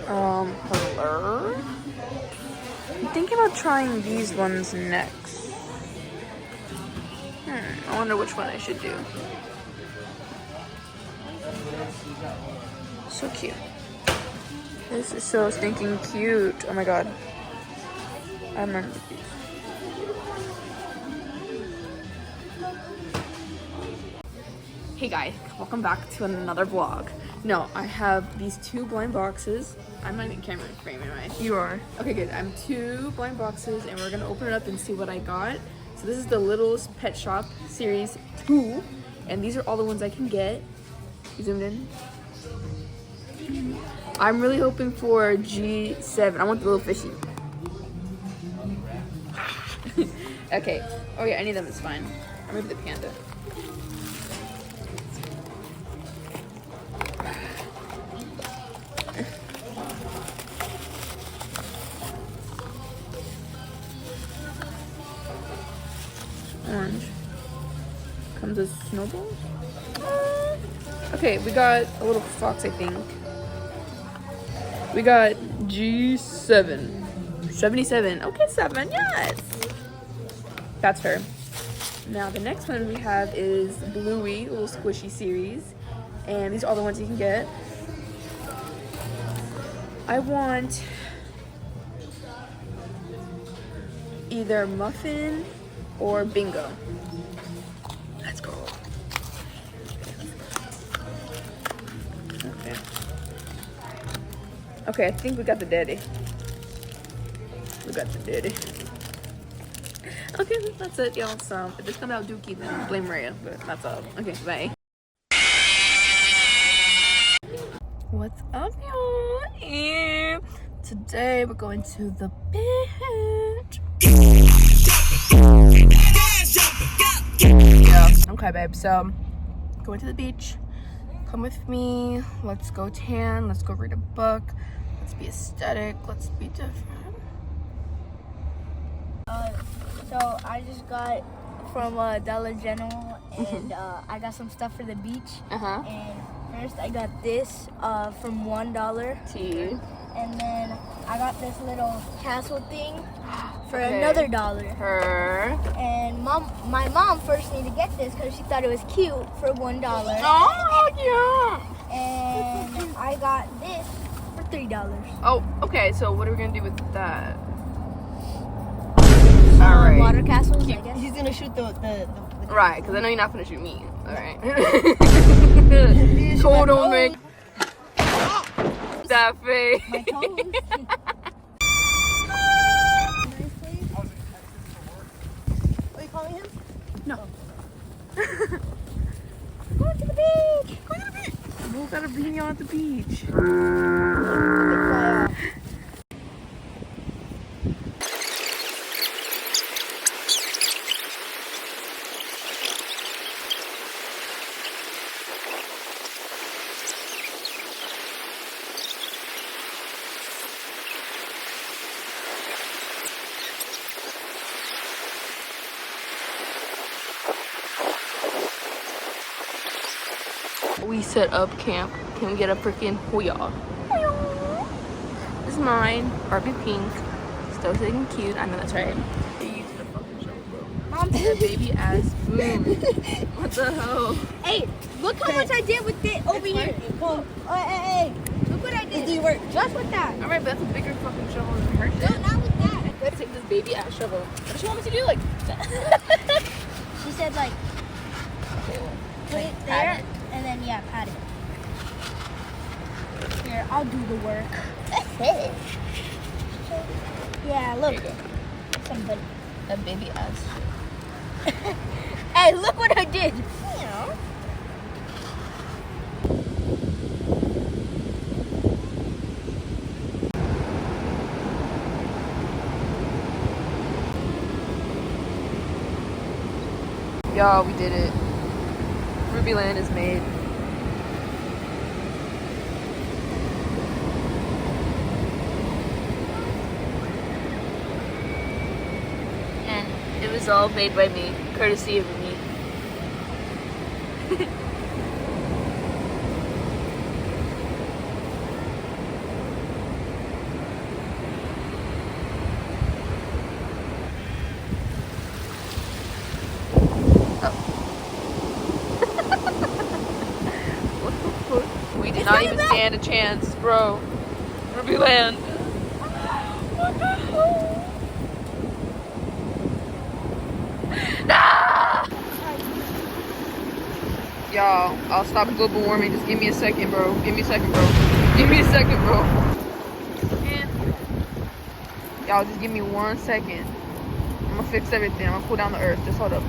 Hello? I'm thinking about trying these ones next. I wonder which one I should do. So cute. This is so stinking cute. Oh my god. I remember these. Hey guys, welcome back to another vlog. No, I have these two blind boxes. I'm not even camera frame, am I? You are. Okay, good. I'm two blind boxes and we're gonna open it up and see what I got. So this is the Littlest Pet Shop Series 2. And these are all the ones I can get. You zoomed in? I'm really hoping for G7. I want the little fishy. Okay. Oh yeah, any of them is fine. Or maybe the panda. Orange. Comes as snowballs? Okay, we got a little fox, I think. We got G7. 77. Okay, 7, yes! That's her. Now, the next one we have is Bluey, little squishy series. And these are all the ones you can get. I want either Muffin or Bingo. Let's go. Okay. Okay, I think we got the daddy. We got the daddy. Okay, that's it, y'all. So if it's coming out dookie, then blame Rhea. But that's all. Okay, bye. What's up, y'all? And today we're going to the beach. Yeah, okay, babe. So, going to the beach. Come with me. Let's go tan. Let's go read a book. Let's be aesthetic. Let's be different. So I just got from Dollar General, and I got some stuff for the beach. And first I got this from $1. Tea. And then I got this little castle thing for another $1. Her. And my mom first needed to get this because she thought it was cute for $1. Oh, yeah. And I got this for $3. Oh, okay. So what are we gonna do with that? All right. Water castles, I guess. He's gonna shoot the Right, because I know you're not gonna shoot me. All right. So don't make that face. My toes. Are you calling him? No. Go to the beach. Go to the beach. We've got to bring you at the beach. We set up camp. Can we get a freaking hoo-yah? This is mine. Barbie pink. Still looking cute. I know that's right. Mom, the baby ass boom. What the hell? Hey, look how much I did with it over here. Come. Hey, look what I did. It didn't work. Just with that. All right, but that's a bigger fucking shovel than her No, shit. not with that. Let's take this baby ass shovel. What does she want me to do? Like, She said like, put it there, and then yeah, pat it. Here, I'll do the work. Yeah, look. There you go. Somebody. That baby ass. Hey, look what I did. Y'all, we did it. Ruby Land is made. And it was all made by me, courtesy of me. did not even stand a chance, bro. Ruby Land. What the hell? Nah! Y'all, I'll stop global warming. Just give me a second, bro. Give me a second, bro. Give me a second, bro. Y'all, just give me 1 second. I'm gonna fix everything. I'm gonna cool down the earth. Just hold up.